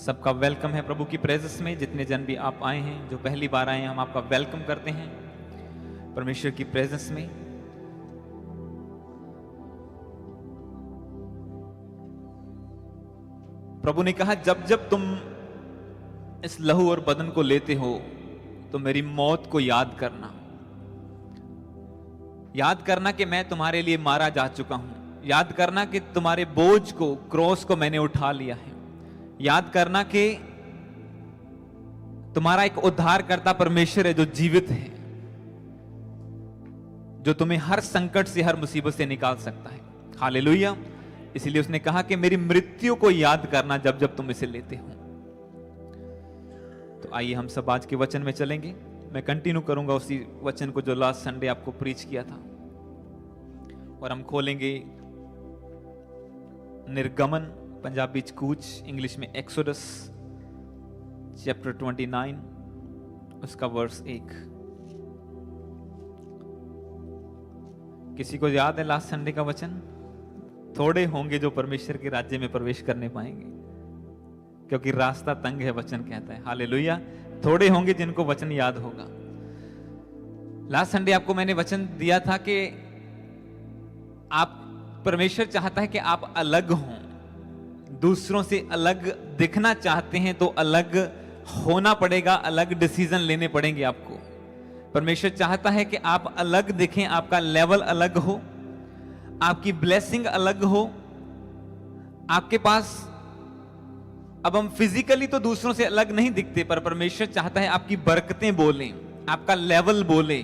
सबका वेलकम है प्रभु की प्रेजेंस में। जितने जन भी आप आए हैं, जो पहली बार आए हैं, हम आपका वेलकम करते हैं परमेश्वर की प्रेजेंस में। प्रभु ने कहा, जब जब तुम इस लहू और बदन को लेते हो तो मेरी मौत को याद करना। याद करना कि मैं तुम्हारे लिए मारा जा चुका हूं। याद करना कि तुम्हारे बोझ को, क्रॉस को मैंने उठा लिया है। याद करना कि तुम्हारा एक उद्धारकर्ता परमेश्वर है जो जीवित है, जो तुम्हें हर संकट से, हर मुसीबत से निकाल सकता है। हालेलुया। इसलिए उसने कहा कि मेरी मृत्यु को याद करना जब जब तुम इसे लेते हो। तो आइए हम सब आज के वचन में चलेंगे। मैं कंटिन्यू करूंगा उसी वचन को जो लास्ट संडे आपको प्रीच किया था, और हम खोलेंगे निर्गमन, पंजाबी कूच, इंग्लिश में एक्सोडस चैप्टर 29, उसका वर्स 1। किसी को याद है लास्ट संडे का वचन? थोड़े होंगे जो परमेश्वर के राज्य में प्रवेश करने पाएंगे, क्योंकि रास्ता तंग है, वचन कहता है। हालेलुया। थोड़े होंगे जिनको वचन याद होगा। लास्ट संडे आपको मैंने वचन दिया था कि आप, परमेश्वर चाहता है कि आप अलग हों, दूसरों से अलग दिखना चाहते हैं तो अलग होना पड़ेगा, अलग डिसीजन लेने पड़ेंगे आपको। परमेश्वर चाहता है कि आप अलग दिखें, आपका लेवल अलग हो, आपकी ब्लेसिंग अलग हो। आपके पास, अब हम फिजिकली तो दूसरों से अलग नहीं दिखते, पर परमेश्वर चाहता है आपकी बरकतें बोलें, आपका लेवल बोले,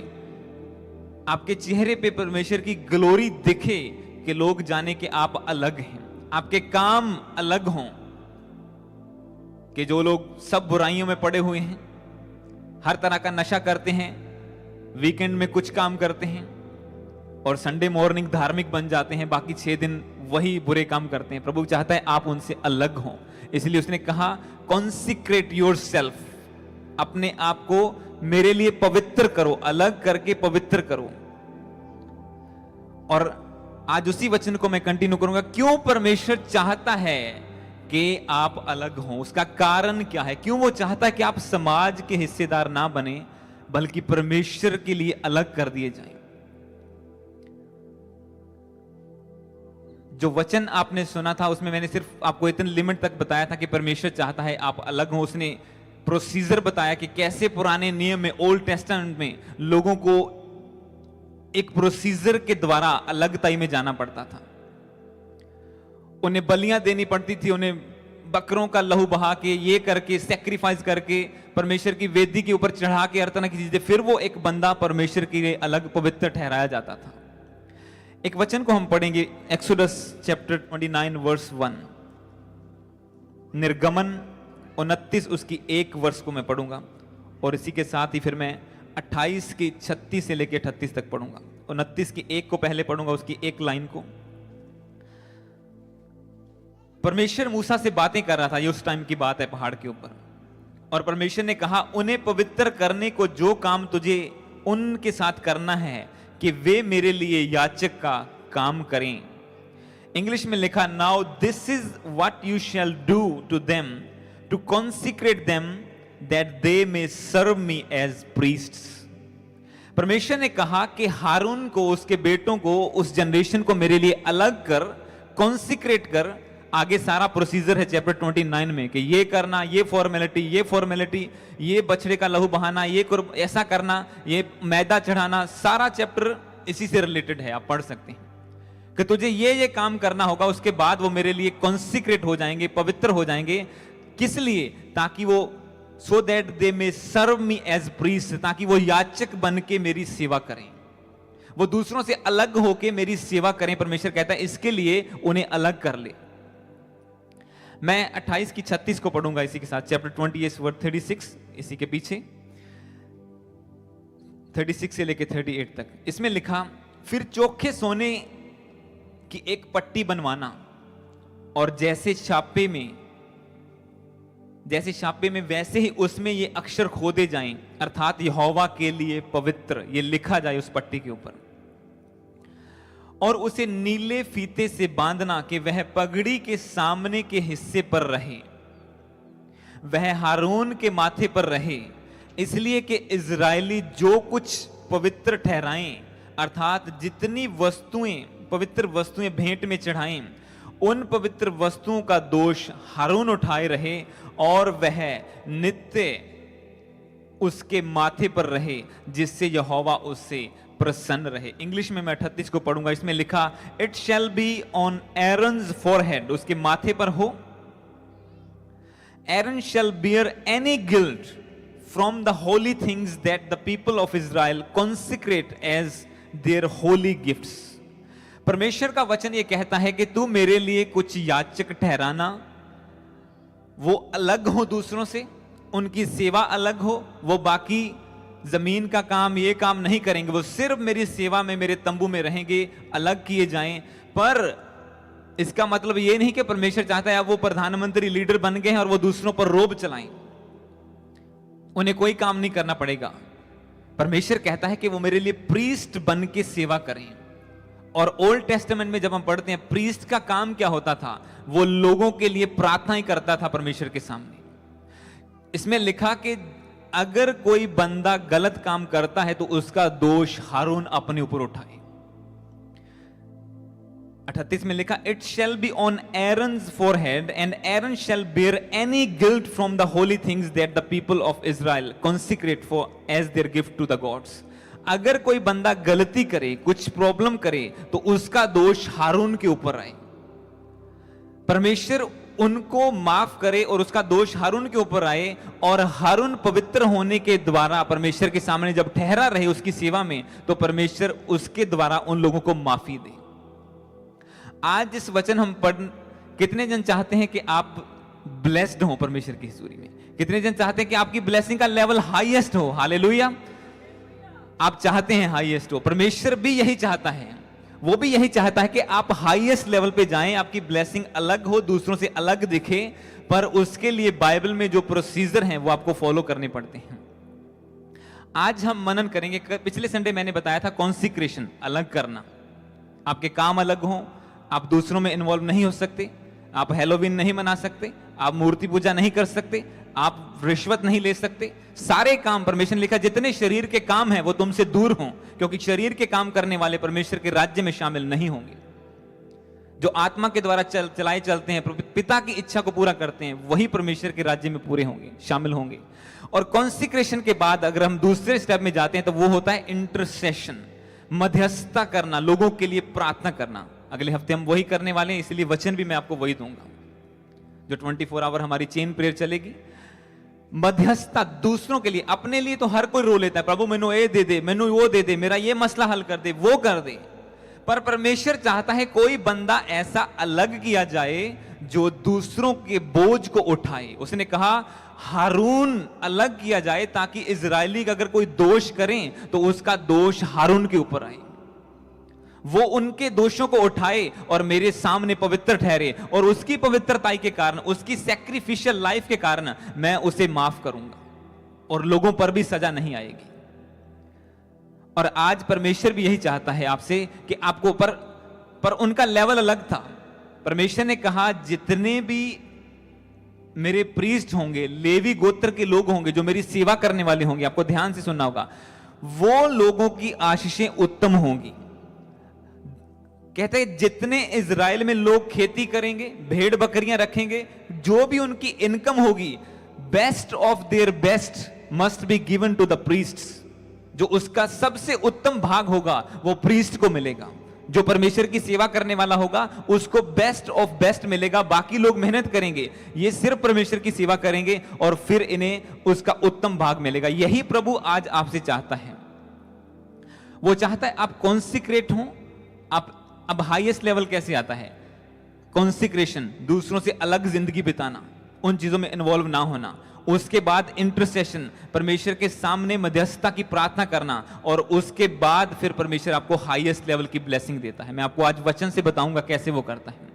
आपके चेहरे पे परमेश्वर की ग्लोरी दिखे, कि लोग जाने कि आप अलग हैं, आपके काम अलग हों। कि जो लोग सब बुराइयों में पड़े हुए हैं, हर तरह का नशा करते हैं, वीकेंड में कुछ काम करते हैं और संडे मॉर्निंग धार्मिक बन जाते हैं, बाकी 6 दिन वही बुरे काम करते हैं। प्रभु चाहता है आप उनसे अलग हों। इसलिए उसने कहा, कॉन्सिक्रेट योरसेल्फ, अपने आप को मेरे लिए पवित्र करो, अलग करके पवित्र करो। और आज उसी वचन को मैं कंटिन्यू करूंगा। क्यों परमेश्वर चाहता है कि आप अलग हों, उसका कारण क्या है? क्यों वो चाहता है कि आप समाज के हिस्सेदार ना बने, बल्कि परमेश्वर के लिए अलग कर दिए जाएं? जो वचन आपने सुना था उसमें मैंने सिर्फ आपको इतने लिमिट तक बताया था कि परमेश्वर चाहता है आप अलग हो। उसने प्रोसीजर बताया कि कैसे पुराने नियम में, ओल्ड टेस्टामेंट में, लोगों को एक प्रोसीजर के द्वारा अलगताई में जाना पड़ता था। उन्हें बलियां देनी पड़ती थी, उन्हें बकरों का लहू बहा के, ये करके, सेक्रीफाइस करके, परमेश्वर की वेदी के ऊपर चढ़ा के, हर तरह की चीजें, फिर वो एक बंदा परमेश्वर के लिए अलग पवित्र ठहराया जाता था। एक वचन को हम पढ़ेंगे, एक्सोडस चैप्टर 29 वर्स 1। निर्गमन 29 उसकी 1 वर्ष को मैं पढ़ूंगा, और इसी के साथ ही फिर मैं 28 की 36 से लेकर 38 तक पढ़ूंगा। 29 की 1 को पहले पढ़ूंगा, उसकी 1 लाइन को। परमेश्वर मूसा से बातें कर रहा था, ये उस टाइम की बात है, पहाड़ के ऊपर। और परमेश्वर ने कहा, उन्हें पवित्र करने को जो काम तुझे उनके साथ करना है, कि वे मेरे लिए याचक का काम करें। इंग्लिश में लिखा, now this is what you shall do to them to consecrate them that they may serve me as priests. परमेश्वर ने कहा कि हारून को, उसके बेटों को, उस जनरेशन को मेरे लिए अलग कर, कॉन्सिक्रेट कर। आगे सारा प्रोसीजर है चैप्टर 29 में कि ये करना, ये फॉर्मेलिटी, ये फॉर्मेलिटी, ये बछड़े का लहू बहाना, ये ऐसा करना, ये मैदा चढ़ाना, सारा चैप्टर इसी से रिलेटेड है। आप पढ़ सकते हैं कि तुझे ये काम करना होगा, उसके बाद वो मेरे लिए कॉन्सिक्रेट हो जाएंगे, पवित्र हो जाएंगे। किस लिए? ताकि वो, so that they may serve me as priest, ताकि वो याचक बन के मेरी सेवा करें, वो दूसरों से अलग होके मेरी सेवा करें। परमेश्वर कहता है इसके लिए उन्हें अलग कर ले। मैं 28 की 36 को पढ़ूंगा इसी के साथ, चैप्टर 28 वर्स 36, इसी के पीछे 36 से लेकर 38 तक। इसमें लिखा, फिर चोखे सोने की एक पट्टी बनवाना, और जैसे छापे में वैसे ही उसमें ये अक्षर खोदे जाएं, अर्थात यहोवा के लिए पवित्र, ये लिखा जाए उस पट्टी के ऊपर। और उसे नीले फीते से बांधना कि वह पगड़ी के सामने के हिस्से पर रहे। वह हारून के माथे पर रहे, इसलिए कि इजरायली जो कुछ पवित्र ठहराएं, अर्थात जितनी वस्तुएं पवित्र वस्तुएं भेंट में चढ़ाएं, उन पवित्र वस्तुओं का दोष हारून उठाए रहे और वह नित्य उसके माथे पर रहे, जिससे यहोवा उससे प्रसन्न रहे। इंग्लिश में मैं 38 को पढ़ूंगा। इसमें लिखा, it shall be on Aaron's forehead, उसके माथे पर हो। Aaron shall bear any guilt from the holy things that the people of Israel consecrate as their holy gifts. परमेश्वर का वचन यह कहता है कि तू मेरे लिए कुछ याचक ठहराना, वो अलग हो दूसरों से, उनकी सेवा अलग हो, वो बाकी जमीन का काम ये काम नहीं करेंगे, वो सिर्फ मेरी सेवा में मेरे तंबू में रहेंगे, अलग किए जाएं। पर इसका मतलब ये नहीं कि परमेश्वर चाहता है अब वो प्रधानमंत्री लीडर बन गए हैं और वो दूसरों पर रोब चलाएं, उन्हें कोई काम नहीं करना पड़ेगा। परमेश्वर कहता है कि वो मेरे लिए प्रीस्ट बन के सेवा करें। और ओल्ड टेस्टामेंट में जब हम पढ़ते हैं, प्रीस्ट का काम क्या होता था? वो लोगों के लिए प्रार्थना ही करता था परमेश्वर के सामने। इसमें लिखा कि अगर कोई बंदा गलत काम करता है तो उसका दोष हारून अपने ऊपर उठाए। 38 में लिखा, it shall be on Aaron's forehead and Aaron shall bear any guilt from the holy things that the people of Israel consecrate for as their gift to the gods. अगर कोई बंदा गलती करे, कुछ प्रॉब्लम करे, तो उसका दोष हारून के ऊपर आए। परमेश्वर उनको माफ करे और उसका दोष हारून के ऊपर आए, और हारून पवित्र होने के द्वारा परमेश्वर के सामने जब ठहरा रहे उसकी सेवा में, तो परमेश्वर उसके द्वारा उन लोगों को माफी दे। आज इस वचन हम पढ़, कितने जन चाहते हैं कि आप ब्लेस्ड हो परमेश्वर की हजूरी में? कितने जन चाहते हैं कि आपकी ब्लेसिंग का लेवल हाईएस्ट हो? हालेलुया। आप चाहते हैं हाईएस्ट हो। परमेश्वर भी यही चाहता है, वो भी यही चाहता है कि आप हाईएस्ट लेवल पे जाएं, आपकी ब्लेसिंग अलग हो, दूसरों से अलग दिखे। पर उसके लिए बाइबल में जो प्रोसीजर हैं वो आपको फॉलो करने पड़ते हैं। आज हम मनन करेंगे। पिछले संडे मैंने बताया था कॉन्सिक्रेशन, अलग करना। आपके काम अलग हो, आप दूसरों में इन्वॉल्व नहीं हो सकते, आप हैलोवीन नहीं मना सकते, आप मूर्ति पूजा नहीं कर सकते, आप रिश्वत नहीं ले सकते। सारे काम परमेश्वर ने लिखा, जितने शरीर के काम हैं वो तुमसे दूर हों, क्योंकि शरीर के काम करने वाले परमेश्वर के राज्य में शामिल नहीं होंगे। जो आत्मा के द्वारा चलाए चलते हैं, पिता की इच्छा को पूरा करते हैं, वही परमेश्वर के राज्य में पूरे होंगे, शामिल होंगे। और कॉन्सिक्रेशन के बाद अगर हम दूसरे स्टेप में जाते हैं तो वो होता है इंटरसेशन, मध्यस्थता करना, लोगों के लिए प्रार्थना करना। अगले हफ्ते हम वही करने वाले हैं, इसलिए वचन भी मैं आपको वही दूंगा। जो 24 आवर हमारी चेन प्रेयर चलेगी, मध्यस्थता दूसरों के लिए। अपने लिए तो हर कोई रो लेता है, प्रभु मैनू ये दे दे, मैनू वो दे दे, मेरा ये मसला हल कर दे, वो कर दे। पर परमेश्वर चाहता है कोई बंदा ऐसा अलग किया जाए जो दूसरों के बोझ को उठाए। उसने कहा हारून अलग किया जाए, ताकि इजरायली का अगर कोई दोष करें तो उसका दोष हारून के ऊपर आए, वो उनके दोषों को उठाए और मेरे सामने पवित्र ठहरे, और उसकी पवित्रताई के कारण, उसकी सैक्रिफिशियल लाइफ के कारण मैं उसे माफ करूंगा और लोगों पर भी सजा नहीं आएगी। और आज परमेश्वर भी यही चाहता है आपसे कि आपको पर उनका लेवल अलग था। परमेश्वर ने कहा जितने भी मेरे प्रीस्ट होंगे, लेवी गोत्र के लोग होंगे, जो मेरी सेवा करने वाले होंगे, आपको ध्यान से सुनना होगा, वो लोगों की आशीषें उत्तम होंगी। कहते हैं जितने इजराइल में लोग खेती करेंगे, भेड़ बकरियां रखेंगे, जो भी उनकी इनकम होगी, best of their best must be given to the priests. जो उसका सबसे उत्तम भाग होगा वो प्रीस्ट को मिलेगा। जो परमेश्वर की सेवा करने वाला होगा उसको बेस्ट ऑफ बेस्ट मिलेगा। बाकी लोग मेहनत करेंगे, ये सिर्फ परमेश्वर की सेवा करेंगे और फिर इन्हें उसका उत्तम भाग मिलेगा। यही प्रभु आज आपसे चाहता है। वो चाहता है आप कॉन्सिक्रेट हो। आप अब हाईएस्ट लेवल कैसे आता है? कॉन्सिक्रेशन, दूसरों से अलग जिंदगी बिताना, उन चीजों में इन्वॉल्व ना होना। उसके बाद इंटरसेशन, परमेश्वर के सामने मध्यस्थता की प्रार्थना करना, और उसके बाद फिर परमेश्वर आपको हाईएस्ट लेवल की ब्लेसिंग देता है। मैं आपको आज वचन से बताऊंगा कैसे वो करता है।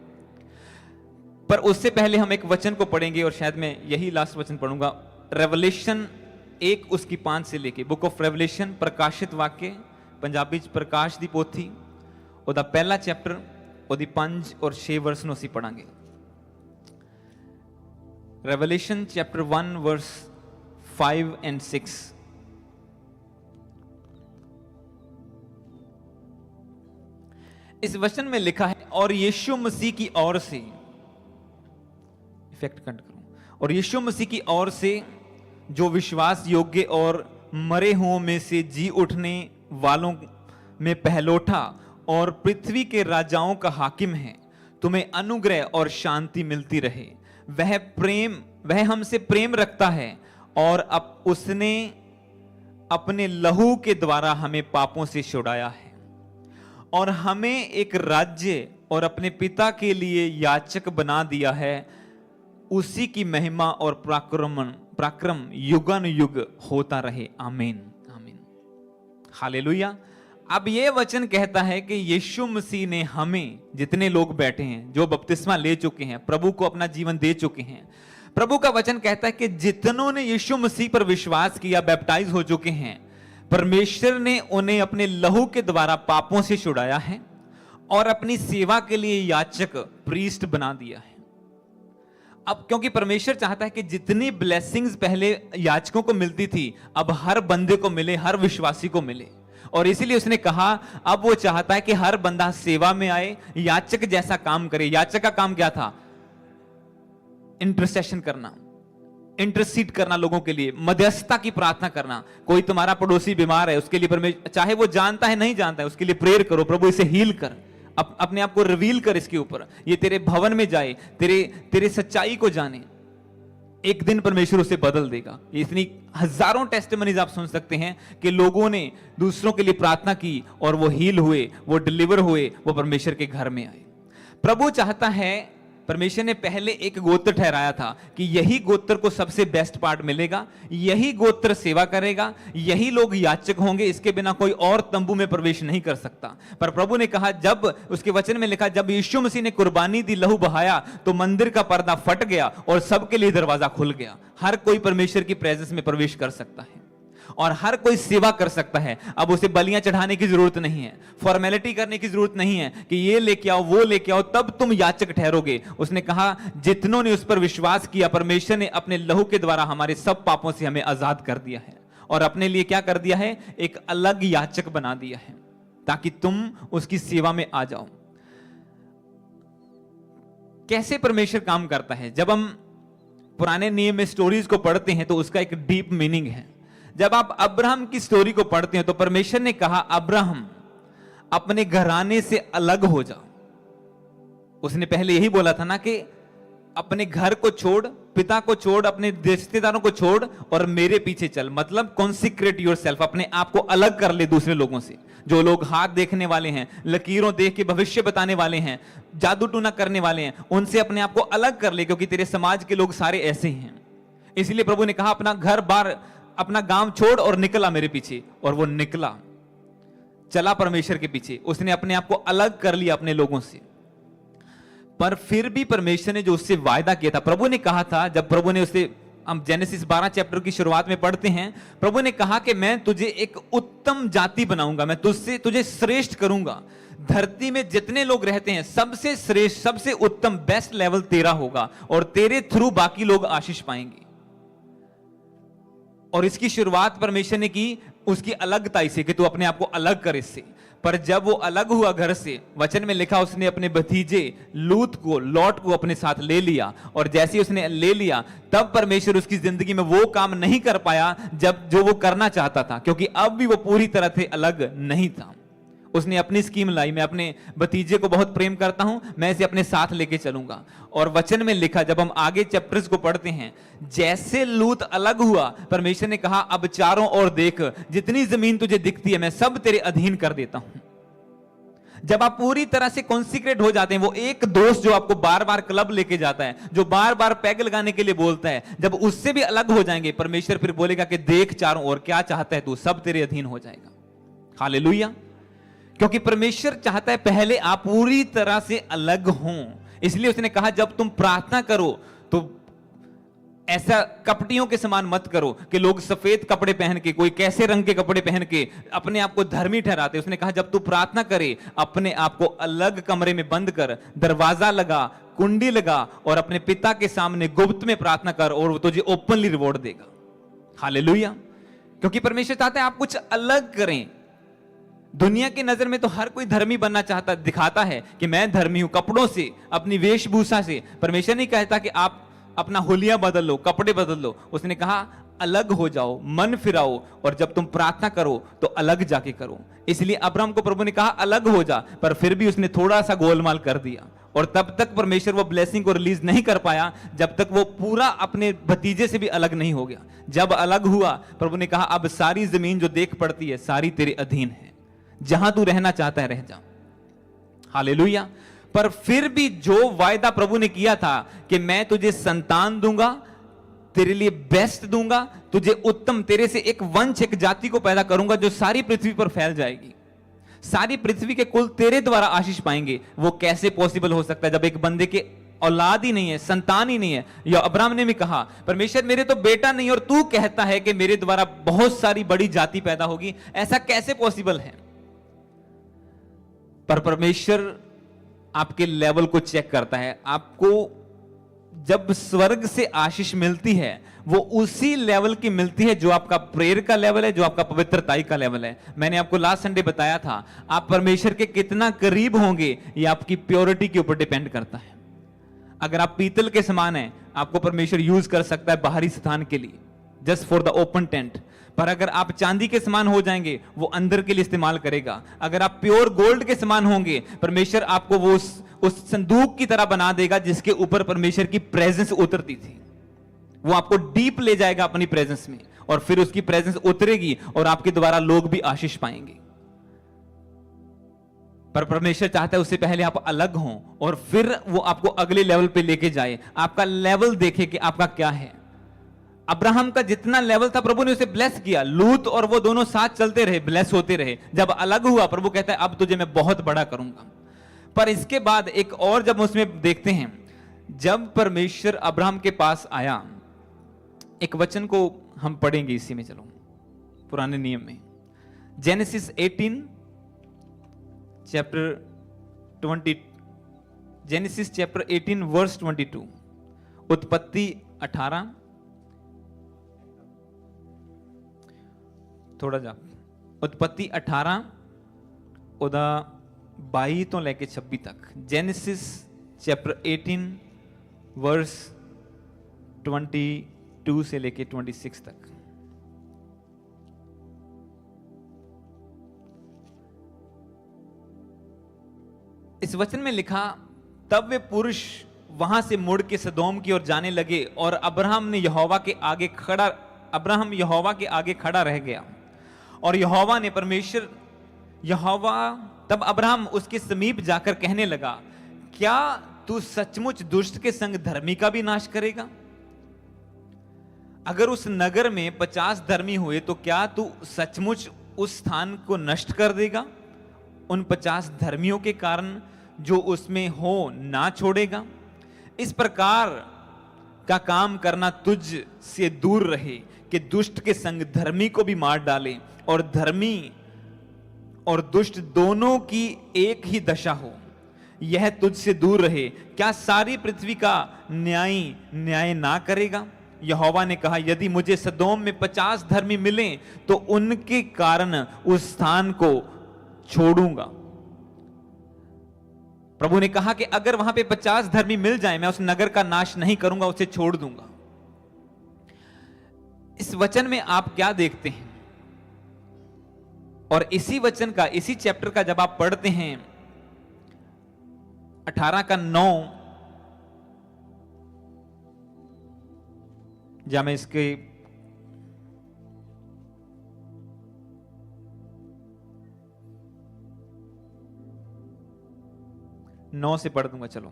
पर उससे पहले हम एक वचन को पढ़ेंगे, और शायद मैं यही लास्ट वचन पढ़ूंगा। रेवलेशन 1 उसकी 5 से लेके, बुक ऑफ रेवलेशन, प्रकाशित वाक्य, पंजाबी प्रकाश दी पोथी, ਉਹਦਾ ਪਹਿਲਾ ਚੈਪਟਰ, ਉਹਦੀ 5 और 6 वर्स ਨੂੰ ਅਸੀਂ ਪੜਾਂਗੇ। Revelation chapter 1 verse 5 and 6. इस वचन में लिखा है, और यीशु मसीह की ओर से, इफेक्ट कट करूं, और यीशु मसीह की ओर से जो विश्वास योग्य और मरे हुओं में से जी उठने वालों में पहलोठा और पृथ्वी के राजाओं का हाकिम है, तुम्हें अनुग्रह और शांति मिलती रहे। वह हमसे प्रेम रखता है और अब उसने अपने लहू के द्वारा हमें पापों से छुड़ाया है और हमें एक राज्य और अपने पिता के लिए याचक बना दिया है। उसी की महिमा और पराक्रम युगान युग होता रहे। आमीन आमीन हालेलुया। अब ये वचन कहता है कि यीशु मसीह ने हमें, जितने लोग बैठे हैं जो बपतिस्मा ले चुके हैं, प्रभु को अपना जीवन दे चुके हैं, प्रभु का वचन कहता है कि जितनों ने यीशु मसीह पर विश्वास किया, बैप्टाइज हो चुके हैं, परमेश्वर ने उन्हें अपने लहू के द्वारा पापों से छुड़ाया है और अपनी सेवा के लिए याचक, प्रीस्ट बना दिया है। अब क्योंकि परमेश्वर चाहता है कि जितनी ब्लेसिंग्स पहले याचकों को मिलती थी, अब हर बंदे को मिले, हर विश्वासी को मिले, और इसीलिए उसने कहा अब वो चाहता है कि हर बंदा सेवा में आए, याचक जैसा काम करे। याचक का काम क्या था? इंटरसेशन करना, इंटरसीड करना, लोगों के लिए मध्यस्थता की प्रार्थना करना। कोई तुम्हारा पड़ोसी बीमार है, उसके लिए परमेश्वर, चाहे वो जानता है नहीं जानता है, उसके लिए प्रेयर करो, प्रभु इसे हील कर, अपने आप को रिवील कर इसके ऊपर, ये तेरे भवन में जाए, तेरे सच्चाई को जाने। एक दिन परमेश्वर उसे बदल देगा। इतनी हजारों टेस्टिमनीज आप सुन सकते हैं कि लोगों ने दूसरों के लिए प्रार्थना की और वो हील हुए, वो डिलीवर हुए, वो परमेश्वर के घर में आए। प्रभु चाहता है, परमेश्वर ने पहले एक गोत्र ठहराया था कि यही गोत्र को सबसे बेस्ट पार्ट मिलेगा, यही गोत्र सेवा करेगा, यही लोग याचक होंगे, इसके बिना कोई और तंबू में प्रवेश नहीं कर सकता। पर प्रभु ने कहा, जब उसके वचन में लिखा, जब यीशु मसीह ने कुर्बानी दी, लहू बहाया, तो मंदिर का पर्दा फट गया और सबके लिए दरवाजा खुल गया। हर कोई परमेश्वर की प्रेजेंस में प्रवेश कर सकता है और हर कोई सेवा कर सकता है। अब उसे बलियां चढ़ाने की जरूरत नहीं है, फॉर्मेलिटी करने की जरूरत नहीं है कि ये लेके आओ, वो लेके आओ, तब तुम याचक ठहरोगे। उसने कहा, जितनों ने उस पर विश्वास किया, परमेश्वर ने अपने लहू के द्वारा हमारे सब पापों से हमें आजाद कर दिया है और अपने लिए क्या कर दिया है? एक अलग याचक बना दिया है, ताकि तुम उसकी सेवा में आ जाओ। कैसे परमेश्वर काम करता है? जब हम पुराने नियम में स्टोरीज को पढ़ते हैं तो उसका एक डीप मीनिंग है। जब आप अब्राहम की स्टोरी को पढ़ते हैं तो परमेश्वर ने कहा, अब्राहम अपने घराने से अलग हो जा। उसने पहले यही बोला था ना कि अपने घर को छोड़, पिता को छोड़, अपने रिश्तेदारों को छोड़ और मेरे पीछे चल। मतलब कॉन्सिक्रेट योरसेल्फ, अपने आप को अलग कर ले दूसरे लोगों से। जो लोग हाथ देखने वाले हैं, लकीरों देख के भविष्य बताने वाले हैं, जादू टूना करने वाले हैं, उनसे अपने आप को अलग कर ले, क्योंकि तेरे समाज के लोग सारे ऐसे ही हैं। इसलिए प्रभु ने कहा, अपना घर बार, अपना गांव छोड़ और निकला मेरे पीछे। और वो निकला, चला परमेश्वर के पीछे। उसने अपने आप को अलग कर लिया अपने लोगों से। पर फिर भी परमेश्वर ने जो उससे वायदा किया था, प्रभु ने कहा था, जब प्रभु ने उससे, हम जेनेसिस 12 चैप्टर की शुरुआत में पढ़ते हैं, प्रभु ने कहा कि मैं तुझे एक उत्तम जाति बनाऊंगा, मैं तुझे श्रेष्ठ करूंगा। धरती में जितने लोग रहते हैं, सबसे श्रेष्ठ, सबसे उत्तम, बेस्ट लेवल तेरा होगा और तेरे थ्रू बाकी लोग आशीष पाएंगे। और इसकी शुरुआत परमेश्वर ने की उसकी अलगताई से, कि तू अपने आप को अलग कर इससे। पर जब वो अलग हुआ घर से, वचन में लिखा, उसने अपने भतीजे लूत को अपने साथ ले लिया। और जैसे ही उसने ले लिया, तब परमेश्वर उसकी जिंदगी में वो काम नहीं कर पाया जो वो करना चाहता था, क्योंकि अब भी वो पूरी तरह से अलग नहीं था। उसने अपनी स्कीम लाई, मैं अपने भतीजे को बहुत प्रेम करता हूं, मैं इसे अपने साथ लेके चलूंगा। और वचन में लिखा, जब हम आगे चैप्टर्स को पढ़ते हैं, जैसे लूत अलग हुआ, परमेश्वर ने कहा, अब चारों ओर देख, जितनी जमीन तुझे दिखती है मैं सब तेरे अधीन कर देता हूं। जब आप पूरी तरह से कॉन्सिक्रेट हो जाते हैं, वो एक दोस्त जो आपको बार बार क्लब लेके जाता है, जो बार बार पैग लगाने के लिए बोलता है, जब उससे भी अलग हो जाएंगे, परमेश्वर फिर बोलेगा कि देख चारों ओर, क्या चाहता है तू, सब तेरे अधीन हो जाएगा। हालेलुया। क्योंकि परमेश्वर चाहता है पहले आप पूरी तरह से अलग हों। इसलिए उसने कहा, जब तुम प्रार्थना करो तो ऐसा कपटियों के समान मत करो कि लोग सफेद कपड़े पहन के, कोई कैसे रंग के कपड़े पहन के अपने आप को धर्मी ठहराते। उसने कहा जब तू प्रार्थना करे अपने आप को अलग कमरे में बंद कर, दरवाजा लगा, कुंडी लगा और अपने पिता के सामने गुप्त में प्रार्थना कर और वो तुझे ओपनली रिवॉर्ड देगा। हालेलुया। क्योंकि परमेश्वर चाहता है आप कुछ अलग करें। दुनिया की नजर में तो हर कोई धर्मी बनना चाहता, दिखाता है कि मैं धर्मी हूं, कपड़ों से, अपनी वेशभूषा से। परमेश्वर नहीं कहता कि आप अपना हुलिया बदल लो, कपड़े बदल लो। उसने कहा अलग हो जाओ, मन फिराओ और जब तुम प्रार्थना करो तो अलग जाके करो। इसलिए अब्राहम को प्रभु ने कहा अलग हो जा, पर फिर भी उसने थोड़ा सा गोलमाल कर दिया और तब तक परमेश्वर वो ब्लेसिंग को रिलीज नहीं कर पाया जब तक वो पूरा अपने भतीजे से भी अलग नहीं हो गया। जब अलग हुआ प्रभु ने कहा अब सारी जमीन जो देख पड़ती है सारी तेरे अधीन है, जहां तू रहना चाहता है रह जा। हालेलुया। पर फिर भी जो वायदा प्रभु ने किया था कि मैं तुझे संतान दूंगा, तेरे लिए बेस्ट दूंगा, तुझे उत्तम, तेरे से एक वंश, एक जाति को पैदा करूंगा जो सारी पृथ्वी पर फैल जाएगी, सारी पृथ्वी के कुल तेरे द्वारा आशीष पाएंगे। वो कैसे पॉसिबल हो सकता है जब एक बंदे के औलाद ही नहीं है, संतान ही नहीं है। या अब्राहम ने भी कहा परमेश्वर मेरे तो बेटा नहीं और तू कहता है कि मेरे द्वारा बहुत सारी बड़ी जाति पैदा होगी, ऐसा कैसे पॉसिबल है? पर परमेश्वर आपके लेवल को चेक करता है। आपको जब स्वर्ग से आशीष मिलती है वो उसी लेवल की मिलती है जो आपका प्रेयर का लेवल है, जो आपका पवित्रताई का लेवल है। मैंने आपको लास्ट संडे बताया था आप परमेश्वर के कितना करीब होंगे ये आपकी प्योरिटी के ऊपर डिपेंड करता है। अगर आप पीतल के समान हैं आपको परमेश्वर यूज कर सकता है बाहरी स्थान के लिए, just for the open tent. पर अगर आप चांदी के समान हो जाएंगे वो अंदर के लिए इस्तेमाल करेगा। अगर आप प्योर गोल्ड के समान होंगे परमेश्वर आपको वो उस संदूक की तरह बना देगा जिसके ऊपर परमेश्वर की प्रेजेंस उतरती थी। वो आपको डीप ले जाएगा अपनी प्रेजेंस में और फिर उसकी प्रेजेंस उतरेगी और आपके द्वारा लोग भी आशीष पाएंगे। पर परमेश्वर चाहता है उससे पहले आप अलग हों और फिर वो आपको अगले लेवल पे लेके जाए। आपका लेवल देखे कि आपका क्या है। अब्राहम का जितना लेवल था प्रभु ने उसे ब्लेस किया। लूत और वो दोनों साथ चलते रहे, ब्लेस होते रहे। जब अलग हुआ प्रभु कहता है अब तुझे मैं बहुत बड़ा करूंगा। पर इसके बाद एक और जब उसमें देखते हैं, जब परमेश्वर अब्राहम के पास आया, एक वचन को हम पढ़ेंगे इसी में, चलो पुराने नियम में Genesis 18 chapter 20, Genesis chapter 18 verse 22, उत्पत्ति 18, थोड़ा जा, उत्पत्ति 18 उदा 22 तो लेके 26 तक। जेनेसिस चैप्टर 18 वर्स 22 से लेके 26 तक। इस वचन में लिखा, तब वे पुरुष वहां से मुड़ के सदोम की ओर जाने लगे और अब्राहम यहोवा के आगे खड़ा रह गया। और यहोवा ने तब अब्राहम उसके समीप जाकर कहने लगा, क्या तू सचमुच दुष्ट के संग धर्मी का भी नाश करेगा? अगर उस नगर में 50 धर्मी हुए तो क्या तू सचमुच उस स्थान को नष्ट कर देगा? उन 50 धर्मियों के कारण जो उसमें हो ना छोड़ेगा? इस प्रकार का काम करना तुझ से दूर रहे कि दुष्ट के संग धर्मी को भी मार डाले और धर्मी और दुष्ट दोनों की एक ही दशा हो। यह तुझसे दूर रहे। क्या सारी पृथ्वी का न्याय ना करेगा? यहोवा ने कहा, यदि मुझे सदोम में 50 धर्मी मिलें तो उनके कारण उस स्थान को छोड़ूंगा। प्रभु ने कहा कि अगर वहां पे 50 धर्मी मिल जाएं, मैं उस नगर का नाश नहीं करूंगा, उसे छोड़ दूंगा। इस वचन में आप क्या देखते हैं? और इसी वचन का, इसी चैप्टर का जब आप पढ़ते हैं 18 का 9, जहां मैं इसके नौ से पढ़ दूंगा। चलो,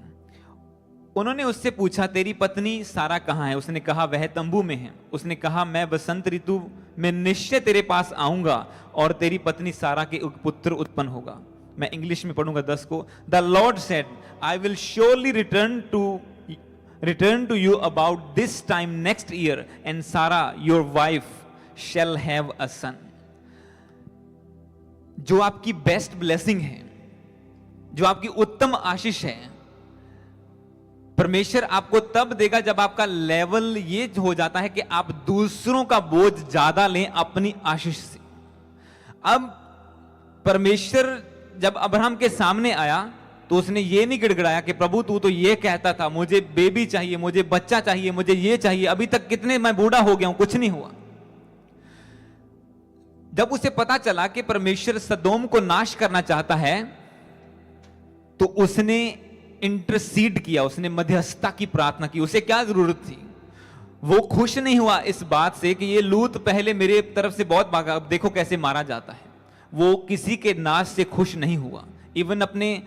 उन्होंने उससे पूछा, तेरी पत्नी सारा कहां है? उसने कहा, वह तंबू में है। उसने कहा, मैं बसंत ऋतु में निश्चय तेरे पास आऊंगा और तेरी पत्नी सारा के पुत्र उत्पन्न होगा। मैं इंग्लिश में पढ़ूंगा 10 को। The Lord said, I will surely return to return to you about this time next year, and Sarah, your wife, shall have a son. जो आपकी बेस्ट ब्लेसिंग है, जो आपकी उत्तम आशीष है, परमेश्वर आपको तब देगा जब आपका लेवल ये हो जाता है कि आप दूसरों का बोझ ज्यादा लें अपनी आशीष से। अब परमेश्वर जब अब्राहम के सामने आया तो उसने ये नहीं गिड़गिड़ाया कि प्रभु तू तो ये कहता था मुझे बेबी चाहिए, मुझे बच्चा चाहिए, मुझे ये चाहिए, अभी तक कितने मैं बूढ़ा हो गया हूं, कुछ नहीं हुआ। जब उसे पता चला कि परमेश्वर सदोम को नाश करना चाहता है तो उसने इंटरसीड किया, उसने मध्यस्थता की प्रार्थना की। उसे क्या जरूरत थी? वो खुश नहीं हुआ इस बात से कि ये लूत पहले मेरे तरफ से बहुत भागा, अब देखो कैसे मारा जाता है। वो किसी के नाश से खुश नहीं हुआ। इवन अपने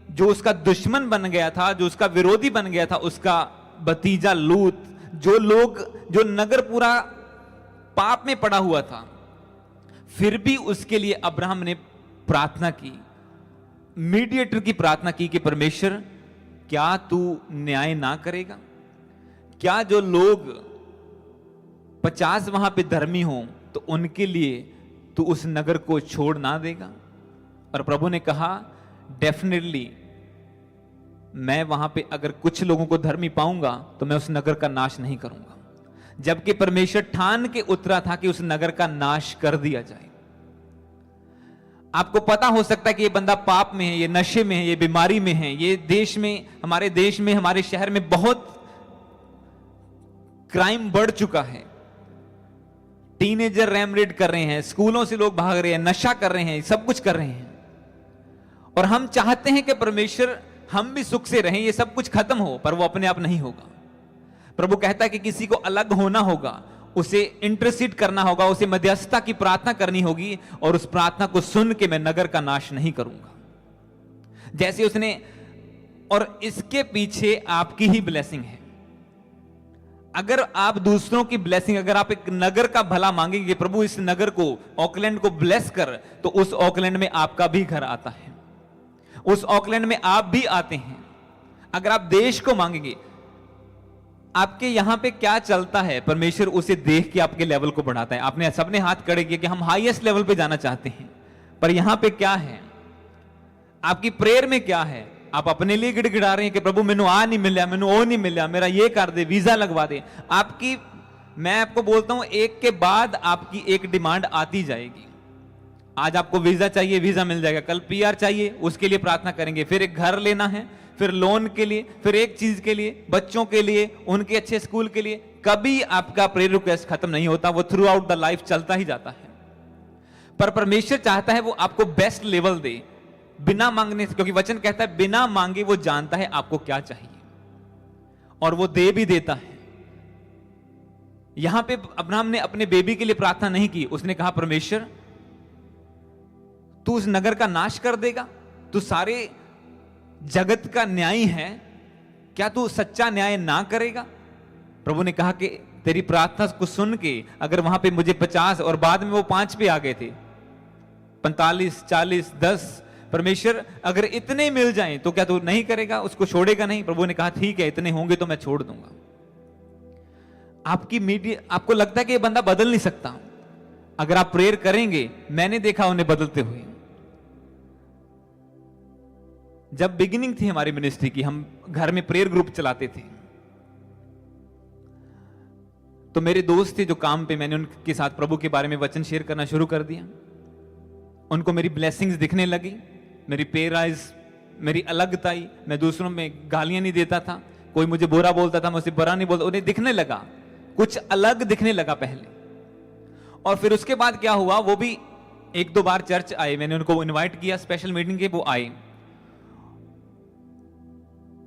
जो उसका दुश्मन बन गया था, जो उसका विरोधी बन गया था, उसका भतीजा लूत, जो नगर पूरा पाप में पड़ा हुआ था, फिर भी उसके लिए अब्राहम ने प्रार्थना की, मीडिएटर की प्रार्थना की कि परमेश्वर क्या तू न्याय ना करेगा? क्या जो लोग 50 वहां पे धर्मी हों तो उनके लिए तू उस नगर को छोड़ ना देगा? और प्रभु ने कहा डेफिनेटली मैं वहां पे अगर कुछ लोगों को धर्मी पाऊंगा तो मैं उस नगर का नाश नहीं करूंगा। जबकि परमेश्वर ठान के उतरा था कि उस नगर का नाश कर दिया जाए। आपको पता हो सकता है कि ये बंदा पाप में है, ये नशे में है, ये बीमारी में है, ये देश में, हमारे शहर में बहुत क्राइम बढ़ चुका है। टीनेजर रैम रेड कर रहे हैं, स्कूलों से लोग भाग रहे हैं, नशा कर रहे हैं, सब कुछ कर रहे हैं। और हम चाहते हैं कि परमेश्वर हम भी सुख से रहें, ये सब कुछ खत्म हो, पर वो अपने आप नहीं होगा। प्रभु कहता है कि किसी को अलग होना होगा, उसे इंटरसीड करना होगा, उसे मध्यस्थता की प्रार्थना करनी होगी, और उस प्रार्थना को सुन के मैं नगर का नाश नहीं करूंगा। जैसे उसने, और इसके पीछे आपकी ही ब्लेसिंग है। अगर आप दूसरों की ब्लेसिंग, अगर आप एक नगर का भला मांगेंगे, प्रभु इस नगर को, ऑकलैंड को ब्लेस कर, तो उस ऑकलैंड में आपका भी घर आता है, उस ऑकलैंड में आप भी आते हैं। अगर आप देश को मांगेंगे, आपके यहां पे क्या चलता है, परमेश्वर उसे देख के आपके लेवल को बढ़ाता है। आपने सबने हाथ खड़े किए कि हम हाईएस्ट लेवल पे जाना चाहते हैं, पर यहां पे क्या है, आपकी प्रेयर में क्या है? आप अपने लिए गिड़गिड़ा रहे हैं कि प्रभु मैनू आ नहीं मिला, मैनू ओ नहीं मिला, मेरा ये कर दे, वीजा लगवा दे। आपकी, मैं आपको बोलता हूं, एक के बाद आपकी एक डिमांड आती जाएगी। आज आपको वीजा चाहिए, वीजा मिल जाएगा। कल पीआर चाहिए, उसके लिए प्रार्थना करेंगे। फिर एक घर लेना है, फिर लोन के लिए, फिर एक चीज के लिए, बच्चों के लिए, उनके अच्छे स्कूल के लिए। कभी आपका प्रेयर रिक्वेस्ट खत्म नहीं होता, वो थ्रू आउट द लाइफ चलता ही जाता है। पर परमेश्वर चाहता है वो आपको बेस्ट लेवल दे, बिना मांगने से, क्योंकि वचन कहता है बिना मांगे वो जानता है आपको क्या चाहिए, और वो दे भी देता है। यहां पे अब्राहम ने अपने बेबी के लिए प्रार्थना नहीं की, उसने कहा परमेश्वर तू उस नगर का नाश कर देगा, तू सारे जगत का न्यायी है, क्या तू सच्चा न्याय ना करेगा? प्रभु ने कहा कि तेरी प्रार्थना को सुन के अगर वहां पे मुझे 50 और बाद में वो 5 पे आ गए थे, 45, 40, 10, परमेश्वर अगर इतने मिल जाएं तो क्या तू नहीं करेगा, उसको छोड़ेगा नहीं? प्रभु ने कहा ठीक है, इतने होंगे तो मैं छोड़ दूंगा। आपको लगता है कि ये बंदा बदल नहीं सकता, अगर आप प्रेयर करेंगे, मैंने देखा उन्हें बदलते हुए। जब बिगिनिंग थी हमारी मिनिस्ट्री की, हम घर में प्रेयर ग्रुप चलाते थे, तो मेरे दोस्त थे जो काम पे, मैंने उनके साथ प्रभु के बारे में वचन शेयर करना शुरू कर दिया। उनको मेरी ब्लेसिंग्स दिखने लगी, मेरी प्रेयर आइज मेरी अलग आई, मैं दूसरों में गालियां नहीं देता था, कोई मुझे बुरा बोलता था मैं उसे बुरा नहीं बोलता, उन्हें दिखने लगा, कुछ अलग दिखने लगा पहले। और फिर उसके बाद क्या हुआ, वो भी 1-2 बार चर्च आए, मैंने उनको इनवाइट किया स्पेशल मीटिंग के, वो आए।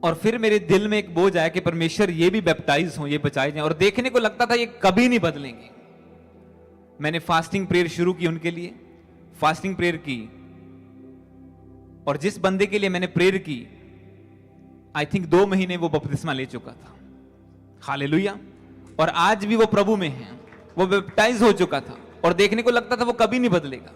और फिर मेरे दिल में एक बोझ आया कि परमेश्वर ये भी बैप्टाइज हो, ये बचाए जाएं। और देखने को लगता था ये कभी नहीं बदलेंगे। मैंने फास्टिंग प्रेयर शुरू की उनके लिए, फास्टिंग प्रेयर की, और जिस बंदे के लिए मैंने प्रेयर की, आई थिंक 2 महीने वो बपतिस्मा ले चुका था। हालेलुया। और आज भी वो प्रभु में है, वो बैप्टाइज हो चुका था, और देखने को लगता था वो कभी नहीं बदलेगा।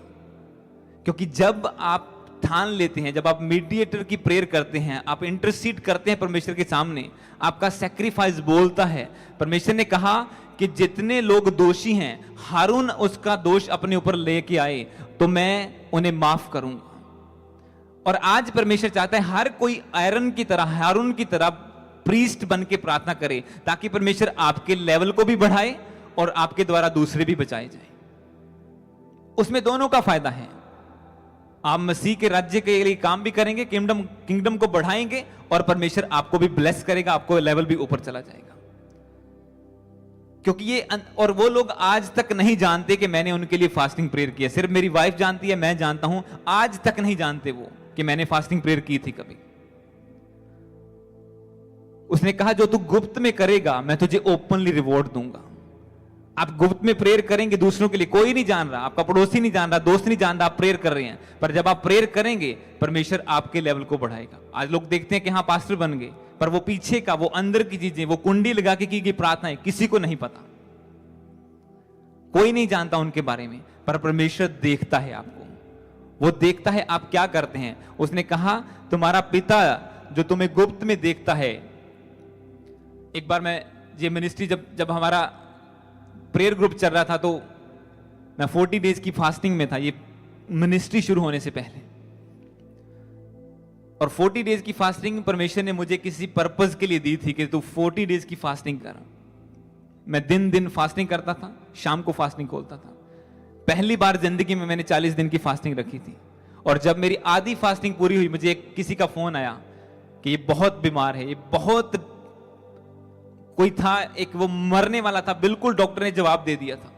क्योंकि जब आप ठान लेते हैं, जब आप मीडिएटर की प्रेयर करते हैं, आप इंटरसीड करते हैं परमेश्वर के सामने, आपका सैक्रिफाइस बोलता है। परमेश्वर ने कहा कि जितने लोग दोषी हैं, हारून उसका दोष अपने ऊपर लेके आए तो मैं उन्हें माफ करूंगा। और आज परमेश्वर चाहता है हर कोई आयरन की तरह, हारून की तरह प्रीस्ट बन के प्रार्थना करे, ताकि परमेश्वर आपके लेवल को भी बढ़ाए और आपके द्वारा दूसरे भी बचाए जाए। उसमें दोनों का फायदा है। आप मसीह के राज्य के लिए काम भी करेंगे, किंगडम को बढ़ाएंगे, और परमेश्वर आपको भी ब्लेस करेगा, आपको लेवल भी ऊपर चला जाएगा। क्योंकि ये और वो लोग आज तक नहीं जानते कि मैंने उनके लिए फास्टिंग प्रेयर किया। सिर्फ मेरी वाइफ जानती है, मैं जानता हूं, आज तक नहीं जानते वो कि मैंने फास्टिंग प्रेयर की थी कभी। उसने कहा जो तू गुप्त में करेगा मैं तुझे ओपनली रिवॉर्ड दूंगा। आप गुप्त में प्रेयर करेंगे दूसरों के लिए, कोई नहीं जान रहा, आपका पड़ोसी नहीं जान रहा, दोस्त नहीं जान रहा, आप प्रेयर कर रहे हैं, पर जब आप प्रेयर करेंगे परमेश्वर आपके लेवल को बढ़ाएगा। आज लोग देखते हैं कि हाँ पास्टर बन गए, पर वो पीछे का, वो अंदर की चीजें, वो कुंडी लगा के की गई प्रार्थनाएं किसी को नहीं पता, कोई नहीं जानता उनके बारे में, पर परमेश्वर देखता है आपको, वो देखता है आप क्या करते हैं। उसने कहा तुम्हारा पिता जो तुम्हें गुप्त में देखता है। एक बार मैं ये मिनिस्ट्री जब हमारा प्रेयर ग्रुप चल रहा था तो मैं 40 डेज की फास्टिंग में था, ये मिनिस्ट्री शुरू होने से पहले। और 40 डेज की फास्टिंग परमेश्वर ने मुझे किसी पर्पस के लिए दी थी कि तू 40 डेज की फास्टिंग कर। मैं दिन दिन फास्टिंग करता था, शाम को फास्टिंग खोलता था। पहली बार जिंदगी में मैंने 40 दिन की फास्टिंग रखी थी। और जब मेरी आधी फास्टिंग पूरी हुई, मुझे किसी का फोन आया कि ये बहुत बीमार है, ये बहुत, कोई था एक, वो मरने वाला था बिल्कुल, डॉक्टर ने जवाब दे दिया था।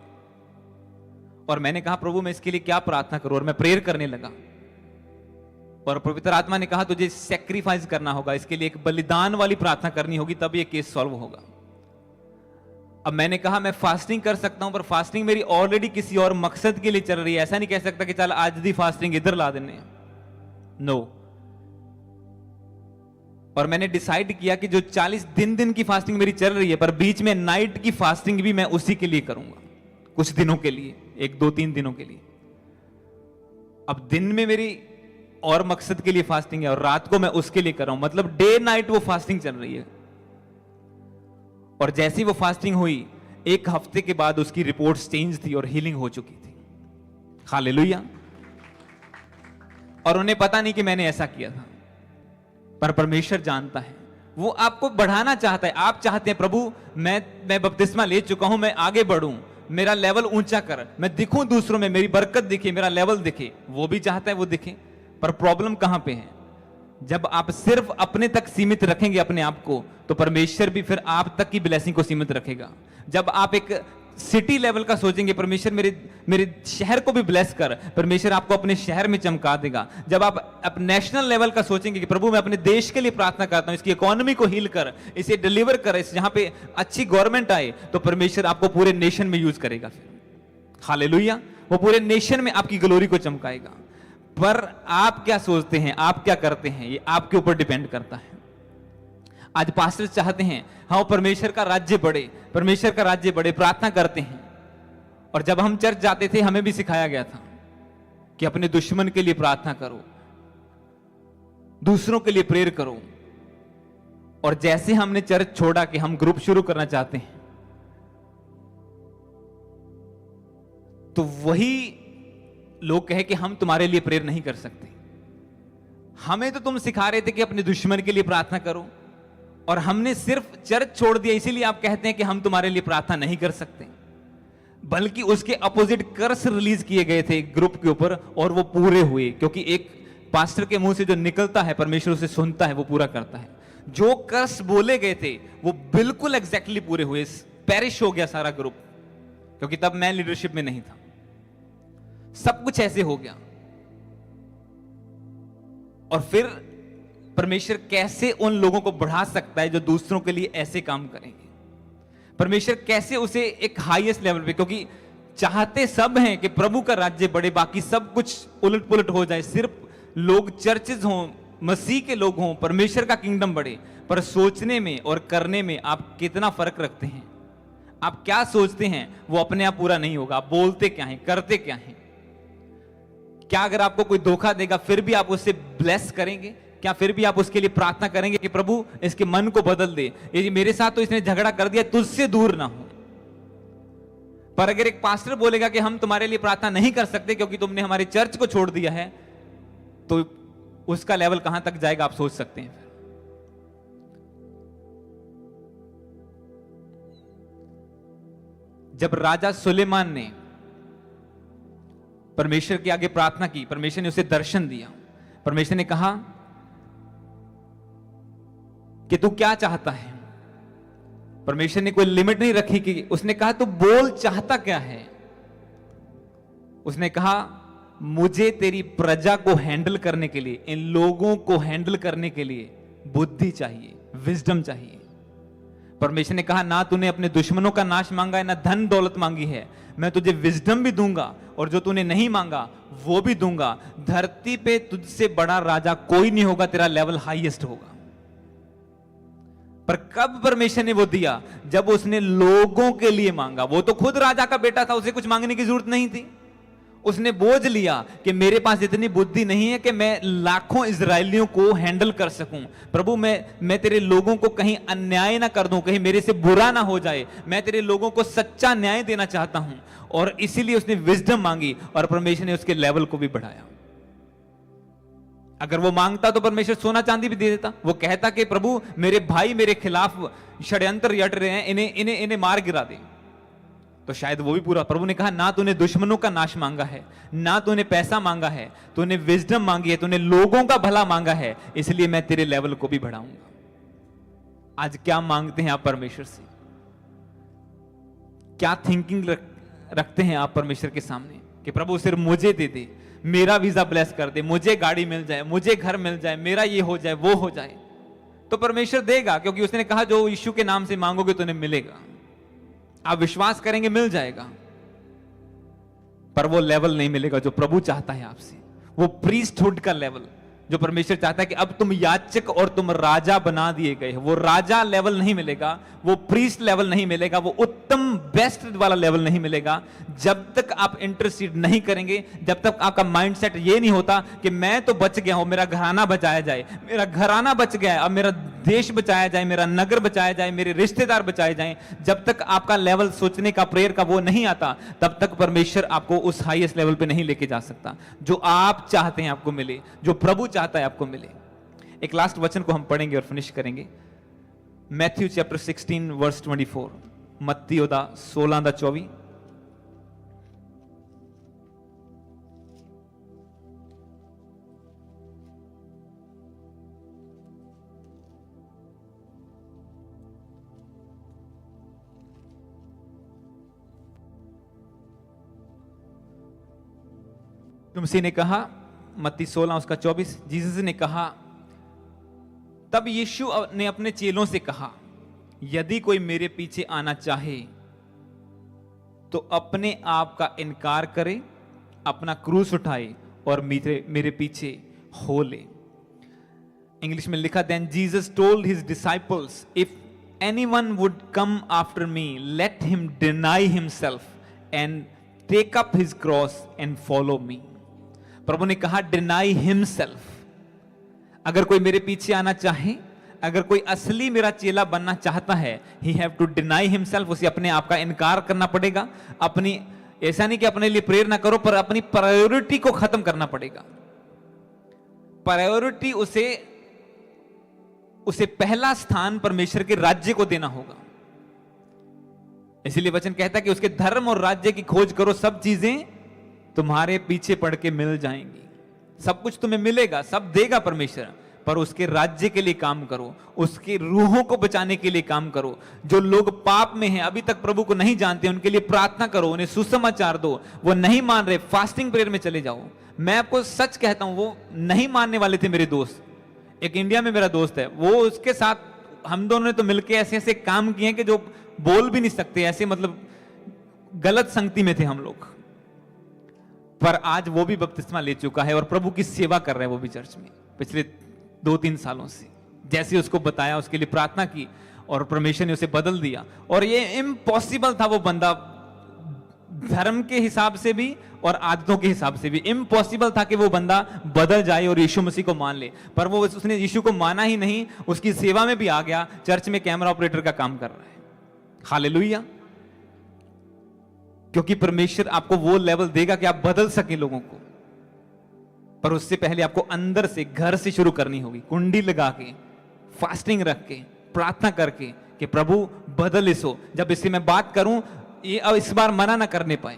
और मैंने कहा प्रभु मैं इसके लिए क्या प्रार्थना करूं, और मैं प्रेयर करने लगा। और पवित्र आत्मा ने कहा तुझे सैक्रिफाइस करना होगा, इसके लिए एक बलिदान वाली प्रार्थना करनी होगी, तब ये केस सॉल्व होगा। अब मैंने कहा मैं फास्टिंग कर सकता हूं, पर फास्टिंग मेरी ऑलरेडी किसी और मकसद के लिए चल रही है। ऐसा नहीं कह सकता कि चल आज दी फास्टिंग इधर ला देने, नो। और मैंने डिसाइड किया कि जो 40 दिन की फास्टिंग मेरी चल रही है, पर बीच में नाइट की फास्टिंग भी मैं उसी के लिए करूंगा, कुछ दिनों के लिए, 1-2-3 दिनों के लिए। अब दिन में मेरी और मकसद के लिए फास्टिंग है, और रात को मैं उसके लिए कर रहा हूं, मतलब डे नाइट वो फास्टिंग चल रही है। और जैसी वो फास्टिंग हुई, 1 हफ्ते के बाद उसकी रिपोर्ट्स चेंज थी और हीलिंग हो चुकी थी। हालेलुया। और उन्हें पता नहीं कि मैंने ऐसा किया था, पर परमेश्वर जानता है, वो आपको बढ़ाना चाहता है। आप चाहते हैं प्रभु मैं बपतिस्मा ले चुका हूं, मैं आगे बढ़ूं, मेरा लेवल ऊंचा कर, मैं दिखूं दूसरों में, मेरी बरकत दिखे, मेरा लेवल दिखे। वो भी चाहता है वो दिखे, पर प्रॉब्लम कहां पे है? जब आप सिर्फ अपने तक सीमित रखेंगे अपने आप को, तो परमेश्वर भी फिर आप तक की ब्लेसिंग को सीमित रखेगा। जब आप एक सिटी लेवल का सोचेंगे, परमेश्वर मेरे शहर को भी ब्लेस कर, परमेश्वर आपको अपने शहर में चमका देगा। जब आप नेशनल लेवल का सोचेंगे कि प्रभु मैं अपने देश के लिए प्रार्थना करता हूं, इसकी इकोनॉमी को हील कर, इसे डिलीवर कर, इस जहां पे अच्छी गवर्नमेंट आए, तो परमेश्वर आपको पूरे नेशन में यूज करेगा। फिर हालेलुया, वो पूरे नेशन में आपकी ग्लोरी को चमकाएगा। पर आप क्या सोचते हैं, आप क्या करते हैं, ये आपके ऊपर डिपेंड करता है। आज पास्टर चाहते हैं हाँ परमेश्वर का राज्य बढ़े, परमेश्वर का राज्य बढ़े, प्रार्थना करते हैं। और जब हम चर्च जाते थे हमें भी सिखाया गया था कि अपने दुश्मन के लिए प्रार्थना करो, दूसरों के लिए प्रेयर करो। और जैसे हमने चर्च छोड़ा कि हम ग्रुप शुरू करना चाहते हैं, तो वही लोग कहे कि हम तुम्हारे लिए प्रेयर नहीं कर सकते। हमें तो तुम सिखा रहे थे कि अपने दुश्मन के लिए प्रार्थना करो, और हमने सिर्फ चर्च छोड़ दिया, इसीलिए आप कहते हैं कि हम तुम्हारे लिए प्रार्थना नहीं कर सकते। बल्कि उसके अपोजिट कर्स रिलीज किए गए थे एक ग्रुप के ऊपर, और वो पूरे हुए। क्योंकि एक पास्टर के मुंह से जो निकलता है परमेश्वर उसे सुनता है, वो पूरा करता है। जो कर्स बोले गए थे वो बिल्कुल एग्जैक्टली पूरे हुए। पेरिश हो गया सारा ग्रुप, क्योंकि तब मैं लीडरशिप में नहीं था। सब कुछ ऐसे हो गया। और फिर परमेश्वर कैसे उन लोगों को बढ़ा सकता है जो दूसरों के लिए ऐसे काम करेंगे? परमेश्वर कैसे उसे एक हाईएस्ट लेवल पे, क्योंकि चाहते सब हैं कि प्रभु का राज्य बढ़े, बाकी सब कुछ उलट पुलट हो जाए, सिर्फ लोग चर्चेज हों, मसीह के लोग हों, परमेश्वर का किंगडम बढ़े। पर सोचने में और करने में आप कितना फर्क रखते हैं? आप क्या सोचते हैं वो अपने आप पूरा नहीं होगा। आप बोलते क्या हैं, करते क्या हैं? क्या अगर आपको कोई धोखा देगा फिर भी आप उससे ब्लेस करेंगे? क्या फिर भी आप उसके लिए प्रार्थना करेंगे कि प्रभु इसके मन को बदल दे, ये मेरे साथ तो इसने झगड़ा कर दिया, तुझसे दूर ना हो। पर अगर एक पास्टर बोलेगा कि हम तुम्हारे लिए प्रार्थना नहीं कर सकते क्योंकि तुमने हमारे चर्च को छोड़ दिया है, तो उसका लेवल कहां तक जाएगा आप सोच सकते हैं। जब राजा सुलेमान ने परमेश्वर के आगे प्रार्थना की, परमेश्वर ने उसे दर्शन दिया। परमेश्वर ने कहा कि तू क्या चाहता है। परमेश्वर ने कोई लिमिट नहीं रखी कि उसने कहा तू बोल चाहता क्या है। उसने कहा मुझे तेरी प्रजा को हैंडल करने के लिए, इन लोगों को हैंडल करने के लिए बुद्धि चाहिए, विजडम चाहिए। परमेश्वर ने कहा ना तूने अपने दुश्मनों का नाश मांगा है, ना धन दौलत मांगी है, मैं तुझे विजडम भी दूंगा और जो तूने नहीं मांगा वो भी दूंगा। धरती पे तुझसे बड़ा राजा कोई नहीं होगा, तेरा लेवल हाईएस्ट होगा। पर कब परमेश्वर ने वो दिया? जब उसने लोगों के लिए मांगा। वो तो खुद राजा का बेटा था, उसे कुछ मांगने की जरूरत नहीं थी। उसने बोझ लिया कि मेरे पास इतनी बुद्धि नहीं है कि मैं लाखों इजरायलियों को हैंडल कर सकूं। प्रभु मैं तेरे लोगों को कहीं अन्याय ना कर दूं, कहीं मेरे से बुरा ना हो जाए। मैं तेरे लोगों को सच्चा न्याय देना चाहता हूं। और इसीलिए उसने विजडम मांगी और परमेश्वर ने उसके लेवल को भी बढ़ाया। अगर वो मांगता तो परमेश्वर सोना चांदी भी दे देता। वो कहता कि प्रभु मेरे भाई मेरे खिलाफ षड्यंत्र रट रहे हैं, इन्हें मार गिरा दे, तो शायद वो भी पूरा। प्रभु ने कहा ना तूने दुश्मनों का नाश मांगा है, ना तूने पैसा मांगा है, तूने विजडम मांगी है, तूने लोगों का भला मांगा है, इसलिए मैं तेरे लेवल को भी बढ़ाऊंगा। आज क्या मांगते हैं आप परमेश्वर से? क्या थिंकिंग रखते हैं आप परमेश्वर के सामने कि प्रभु सिर्फ मुझे दे दे, मेरा वीजा ब्लेस कर दे, मुझे गाड़ी मिल जाए, मुझे घर मिल जाए, मेरा ये हो जाए वो हो जाए, तो परमेश्वर देगा। क्योंकि उसने कहा जो यीशु के नाम से मांगोगे तो उन्हें मिलेगा। आप विश्वास करेंगे मिल जाएगा। पर वो लेवल नहीं मिलेगा जो प्रभु चाहता है आपसे, वो प्रीस्टहुड का लेवल जो परमेश्वर चाहता है कि अब तुम याचक और तुम राजा बना दिए गए हो। वो राजा लेवल नहीं मिलेगा, वो प्रीस्ट लेवल नहीं मिलेगा, वो उत्तम बेस्ट वाला लेवल नहीं मिलेगा जब तक आप इंटरसीड नहीं करेंगे, जब तक आपका माइंडसेट ये नहीं होता कि मैं तो बच गया हूं, मेरा घराना बचाया जाए, मेरा घराना बच गया है, अब मेरा देश बचाया जाए, मेरा नगर बचाया जाए, मेरे रिश्तेदार बचाए जाएं। जब तक आपका लेवल सोचने का, प्रेयर का वो नहीं आता, तब तक परमेश्वर आपको उस हाईएस्ट लेवल पे नहीं लेके जा सकता जो आप चाहते हैं आपको मिले, जो प्रभु चाहता है आपको मिले। एक लास्ट वचन को हम पढ़ेंगे और फिनिश करेंगे। मैथ्यू चैप्टर 16 वर्स 24, मत्ती 16:24। तुमसे ने कहा, मत्ती 16:24, जीसस ने कहा, तब यीशु ने अपने चेलों से कहा, यदि कोई मेरे पीछे आना चाहे तो अपने आप का इनकार करे, अपना क्रूस उठाए और मेरे पीछे हो ले। इंग्लिश में लिखा, then Jesus told his disciples, if anyone would come after me, let him deny himself and take up his cross and follow me. प्रभु ने कहा डिनाई हिमसेल्फ। अगर कोई मेरे पीछे आना चाहे, अगर कोई असली मेरा चेला बनना चाहता है, he have to deny himself, उसे अपने आप का इनकार करना पड़ेगा। अपनी, ऐसा नहीं कि अपने लिए प्रेयर ना करो, पर अपनी प्रायोरिटी को खत्म करना पड़ेगा। प्रायोरिटी उसे पहला स्थान परमेश्वर के राज्य को देना होगा। इसीलिए वचन कहता है कि उसके धर्म और राज्य की खोज करो, सब चीजें तुम्हारे पीछे पड़ के मिल जाएंगी। सब कुछ तुम्हें मिलेगा, सब देगा परमेश्वर, पर उसके राज्य के लिए काम करो, उसके रूहों को बचाने के लिए काम करो। जो लोग पाप में हैं, अभी तक प्रभु को नहीं जानते, उनके लिए प्रार्थना करो, उन्हें सुसमाचार दो। वो नहीं मान रहे, फास्टिंग प्रेयर में चले जाओ। मैं आपको सच कहता हूं, वो नहीं मानने वाले थे मेरे दोस्त। एक इंडिया में मेरा दोस्त है, वो उसके साथ हम दोनों ने तो मिलकर ऐसे ऐसे काम किए हैं कि जो बोल भी नहीं सकते, ऐसे मतलब गलत संगति में थे हम लोग। पर आज वो भी बपतिस्मा ले चुका है और प्रभु की सेवा कर रहा है वो भी चर्च में पिछले 2-3 सालों से। जैसे उसको बताया, उसके लिए प्रार्थना की और परमेश्वर ने उसे बदल दिया। और ये इम्पॉसिबल था वो बंदा धर्म के हिसाब से भी और आदतों के हिसाब से भी इम्पॉसिबल था कि वो बंदा बदल जाए और यीशु मसीह को मान ले, पर वो उसने यीशु को माना ही नहीं, उसकी सेवा में भी आ गया, चर्च में कैमरा ऑपरेटर का काम कर रहा है। हालेलुया। क्योंकि परमेश्वर आपको वो लेवल देगा कि आप बदल सके लोगों को, पर उससे पहले आपको अंदर से, घर से शुरू करनी होगी, कुंडी लगा के, फास्टिंग रख के, प्रार्थना करके कि प्रभु बदल इसो। जब इससे मैं बात करूं ये अब इस बार मना ना करने पाए।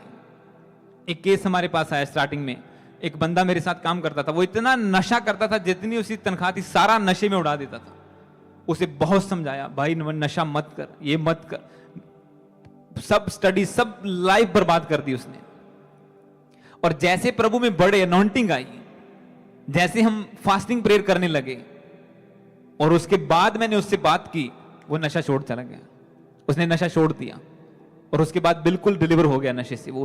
एक केस हमारे पास आया स्टार्टिंग में, एक बंदा मेरे साथ काम करता था, वो इतना नशा करता था, जितनी उसकी तनख्वाह थी सारा नशे में उड़ा देता था। उसे बहुत समझाया, भाई नशा मत कर, ये मत कर, सब स्टडी, सब लाइफ बर्बाद कर दी उसने। और जैसे प्रभु में बड़े अनॉइंटिंग आई, जैसे हम फास्टिंग प्रेयर करने लगे और उसके बाद मैंने उससे बात की, वो नशा छोड़ चला गया, उसने नशा छोड़ दिया और उसके बाद बिल्कुल डिलीवर हो गया नशे से। वो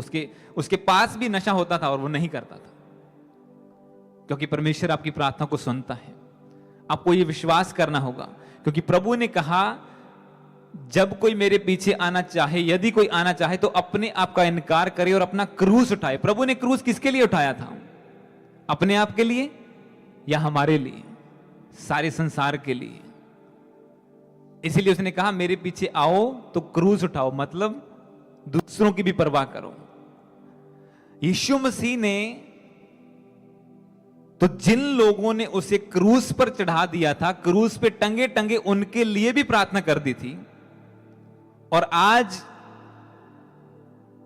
उसके पास भी नशा होता था और वो नहीं करता था, क्योंकि परमेश्वर आपकी प्रार्थना को सुनता है। आपको ये विश्वास करना होगा, क्योंकि प्रभु ने कहा जब कोई मेरे पीछे आना चाहे, यदि कोई आना चाहे तो अपने आप का इनकार करे और अपना क्रूस उठाए। प्रभु ने क्रूस किसके लिए उठाया था? अपने आप के लिए या हमारे लिए? सारे संसार के लिए। इसीलिए उसने कहा मेरे पीछे आओ तो क्रूस उठाओ, मतलब दूसरों की भी परवाह करो। यीशु मसीह ने तो जिन लोगों ने उसे क्रूस पर चढ़ा दिया था, क्रूस पे टंगे टंगे उनके लिए भी प्रार्थना कर दी थी। और आज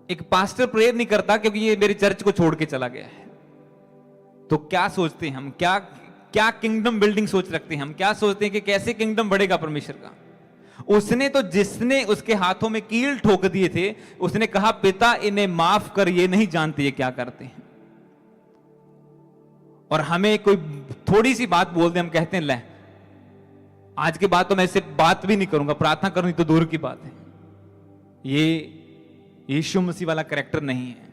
एक पास्टर प्रेयर नहीं करता क्योंकि ये मेरे चर्च को छोड़ के चला गया है। तो क्या सोचते हैं हम, क्या किंगडम बिल्डिंग सोच रखते हैं हम, क्या सोचते हैं कि कैसे किंगडम बढ़ेगा परमेश्वर का? उसने तो, जिसने उसके हाथों में कील ठोक दिए थे, उसने कहा पिता इन्हें माफ कर, ये नहीं जानते ये क्या करते हैं। और हमें कोई थोड़ी सी बात बोल दे, हम कहते हैं ले आज के बाद तो मैं इससे बात भी नहीं करूंगा, प्रार्थना करूंगी तो दूर की बात है। ये यीशु मसीह वाला कैरेक्टर नहीं है,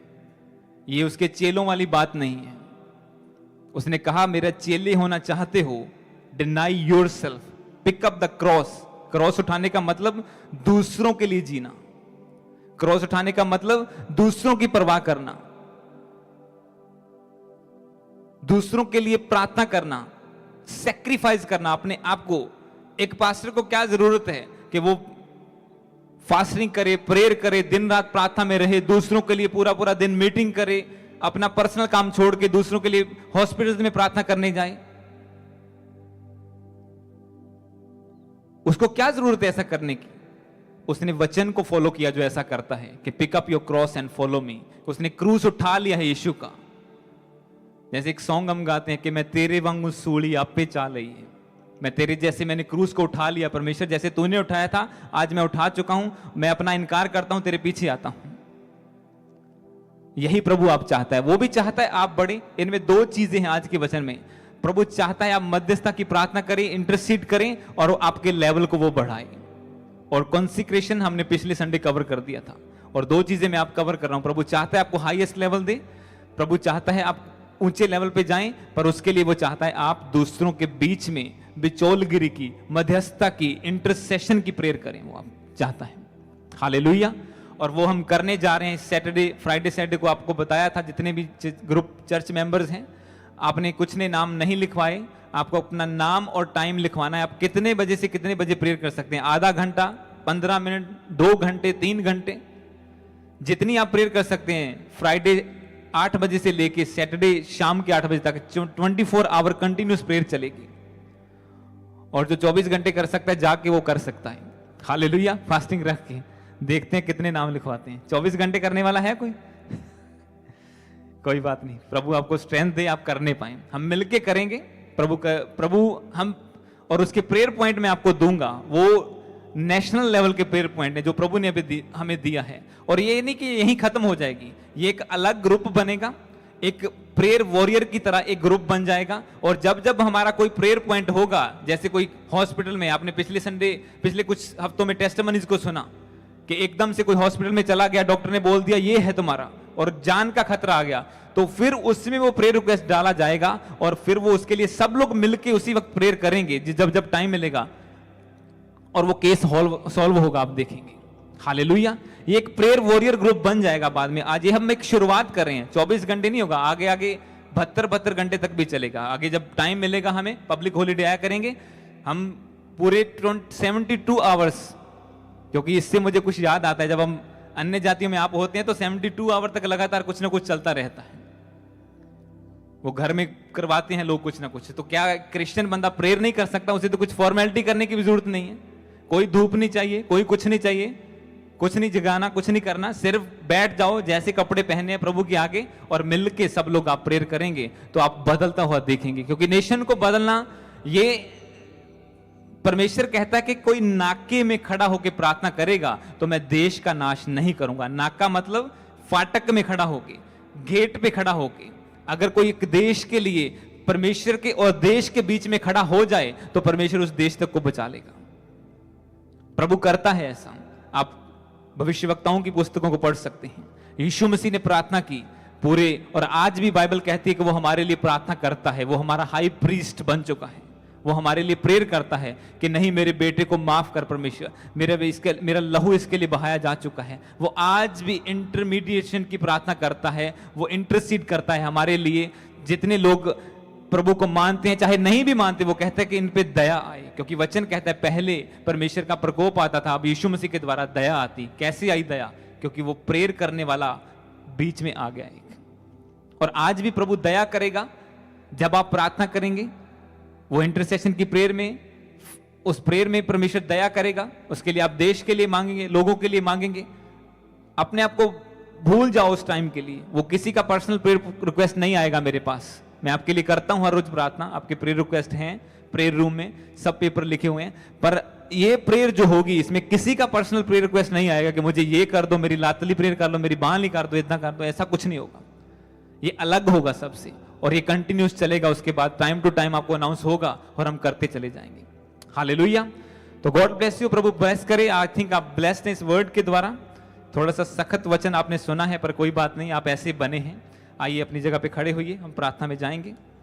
ये उसके चेलों वाली बात नहीं है। उसने कहा मेरा चेले होना चाहते हो, deny yourself, pick up the cross. Cross उठाने का मतलब दूसरों के लिए जीना, क्रॉस उठाने का मतलब दूसरों की परवाह करना, दूसरों के लिए प्रार्थना करना, सैक्रिफाइस करना अपने आप को। एक पास्टर को क्या जरूरत है कि वो फास्टिंग करे, प्रेयर करे, दिन रात प्रार्थना में रहे, दूसरों के लिए पूरा पूरा दिन मीटिंग करे, अपना पर्सनल काम छोड़ के दूसरों के लिए हॉस्पिटल्स में प्रार्थना करने जाए? उसको क्या जरूरत है ऐसा करने की? उसने वचन को फॉलो किया जो ऐसा करता है कि pick up your cross and follow me. उसने क्रूस उठा लिया है यीशु का। जैसे एक सॉन्ग हम गाते हैं कि मैं तेरे वांगू सूली आप पे चा लई है, मैं तेरे जैसे, मैंने क्रूस को उठा लिया परमेश्वर, जैसे तूने उठाया था आज मैं उठा चुका हूं, मैं अपना इनकार करता हूं, तेरे पीछे आता हूं। यही प्रभु आप चाहता है, वो भी चाहता है आप बढ़े। इनमें दो चीजें हैं आज के वचन में। प्रभु चाहता है आप मध्यस्थता की प्रार्थना करें, इंटरसीड करें और आपके लेवल को वो बढ़ाए। और कॉन्सिक्रेशन हमने पिछले संडे कवर कर दिया था, और दो चीजें मैं आप कवर कर रहा हूं। प्रभु चाहता है आपको हाईएस्ट लेवल दे, प्रभु चाहता है आप ऊंचे लेवल पे जाएं, पर उसके लिए वो चाहता है आप दूसरों के बीच में बिचौलगिरी की, मध्यस्थता की, इंटरसेशन की प्रेयर करें, वो आप चाहता है। हालेलुया। और वो हम करने जा रहे हैं सैटरडे, फ्राइडे सैटरडे को आपको बताया था। जितने भी ग्रुप चर्च मेंबर्स हैं, आपने कुछ ने नाम नहीं लिखवाए, आपको अपना नाम और टाइम लिखवाना है। आप कितने बजे से कितने बजे प्रेयर कर सकते हैं? आधा घंटा, 15 मिनट, 2 घंटे, 3 घंटे, जितनी आप प्रेयर कर सकते हैं। फ्राइडे 8 बजे से लेके सैटरडे शाम के 8 बजे तक 24 आवर कंटिन्यूस प्रेयर चलेगी। और जो 24 घंटे कर सकता है जाके वो कर सकता है। हालेलुया। फास्टिंग रख के देखते हैं कितने नाम लिखवाते हैं। 24 घंटे करने वाला है कोई? कोई बात नहीं, प्रभु आपको स्ट्रेंथ दे, आप करने पाए। हम मिलके करेंगे। प्रभु हम, और उसके प्रेयर पॉइंट में आपको दूंगा, वो नेशनल लेवल के प्रेयर पॉइंट है जो प्रभु ने अभी हमें दिया है। और ये नहीं कि यहीं खत्म हो जाएगी, ये एक अलग ग्रुप बनेगा, एक प्रेयर वॉरियर की तरह एक ग्रुप बन जाएगा। और जब जब हमारा कोई प्रेयर पॉइंट होगा, जैसे कोई हॉस्पिटल में, आपने पिछले कुछ हफ्तों में टेस्टिमनीज को सुना कि एकदम से कोई हॉस्पिटल में चला गया, डॉक्टर ने बोल दिया ये है तुम्हारा, और जान का खतरा आ गया, तो फिर उसमें वो प्रेयर रिक्वेस्ट डाला जाएगा और फिर वो उसके लिए सब लोग मिलके उसी वक्त प्रेयर करेंगे जब जब टाइम मिलेगा, और वो केस सॉल्व होगा, आप देखेंगे। हालेलुया। ये एक प्रेयर वॉरियर ग्रुप बन जाएगा बाद में। आज ये हम एक शुरुआत कर रहे हैं, 24 घंटे नहीं होगा, आगे आगे 72 घंटे तक भी चलेगा। आगे जब टाइम मिलेगा हमें, पब्लिक हॉलीडे आया करेंगे हम पूरे 72 आवर्स, क्योंकि इससे मुझे कुछ याद आता है, जब हम अन्य जातियों में आप होते हैं तो 72 आवर तक लगातार कुछ ना कुछ चलता रहता है। वो घर में करवाते हैं लोग कुछ ना कुछ, तो क्या क्रिश्चियन बंदा प्रेयर नहीं कर सकता? उसे तो कुछ फॉर्मेलिटी करने की भी जरूरत नहीं है, कोई धूप नहीं चाहिए, कोई कुछ नहीं चाहिए, कुछ नहीं जगाना, कुछ नहीं करना, सिर्फ बैठ जाओ जैसे कपड़े पहने हैं प्रभु के आगे और मिल के सब लोग आप प्रेयर करेंगे तो आप बदलता हुआ देखेंगे। क्योंकि नेशन को बदलना, ये परमेश्वर कहता है कि कोई नाके में खड़ा होकर प्रार्थना करेगा तो मैं देश का नाश नहीं करूंगा। नाका मतलब फाटक में खड़ा होके, गेट पे खड़ा होके, अगर कोई एक देश के लिए परमेश्वर के और देश के बीच में खड़ा हो जाए तो परमेश्वर उस देश तक को बचा लेगा। प्रभु करता है ऐसा। आप भविष्यवक्ताओं की पुस्तकों को पढ़ सकते हैं। यीशु मसीह ने प्रार्थना की पूरे, और आज भी बाइबल कहती है कि वो हमारे लिए प्रार्थना करता है। वो हमारा हाई प्रीस्ट बन चुका है। वो हमारे लिए प्रेयर करता है कि नहीं, मेरे बेटे को माफ कर परमेश्वर, मेरा लहू इसके लिए बहाया जा चुका है। वो आज भी इंटरमीडिएशन की प्रार्थना करता है, वो इंटरसीड करता है हमारे लिए। जितने लोग प्रभु को मानते हैं, चाहे नहीं भी मानते, वो कहते हैं कि इन पे दया आए। क्योंकि वचन कहता है पहले परमेश्वर का प्रकोप आता था, अब यीशु मसीह के द्वारा दया आती। कैसे आई दया? क्योंकि वो प्रेयर करने वाला बीच में आ गया एक। और आज भी प्रभु दया करेगा जब आप प्रार्थना करेंगे। वो इंटरसेशन की प्रेयर में, उस प्रेयर में परमेश्वर दया करेगा। उसके लिए आप देश के लिए मांगेंगे, लोगों के लिए मांगेंगे। अपने आप को भूल जाओ उस टाइम के लिए। वो किसी का पर्सनल प्रेयर रिक्वेस्ट नहीं आएगा मेरे पास। मैं आपके लिए करता हूं हर रोज प्रार्थना, आपके प्रेयर रिक्वेस्ट हैं प्रेयर रूम में, सब पेपर लिखे हुए हैं। पर ये प्रेयर जो होगी, इसमें किसी का पर्सनल प्रेयर रिक्वेस्ट नहीं आएगा कि मुझे ये कर दो, मेरी लातली प्रेयर कर लो, मेरी बांली कर दो, इतना कर दो। ऐसा कुछ नहीं होगा। ये अलग होगा सबसे, और ये कंटिन्यूस चलेगा। उसके बाद टाइम टू टाइम आपको अनाउंस होगा और हम करते चले जाएंगे। हालेलुया। तो गॉड ब्लेस यू, प्रभु ब्लेस करे। आई थिंक आप ब्लेस्ड हैं इस वर्ड के द्वारा। थोड़ा सा सख्त वचन आपने सुना है, पर कोई बात नहीं, आप ऐसे बने हैं। आइए अपनी जगह पे खड़े होइए, हम प्रार्थना में जाएंगे।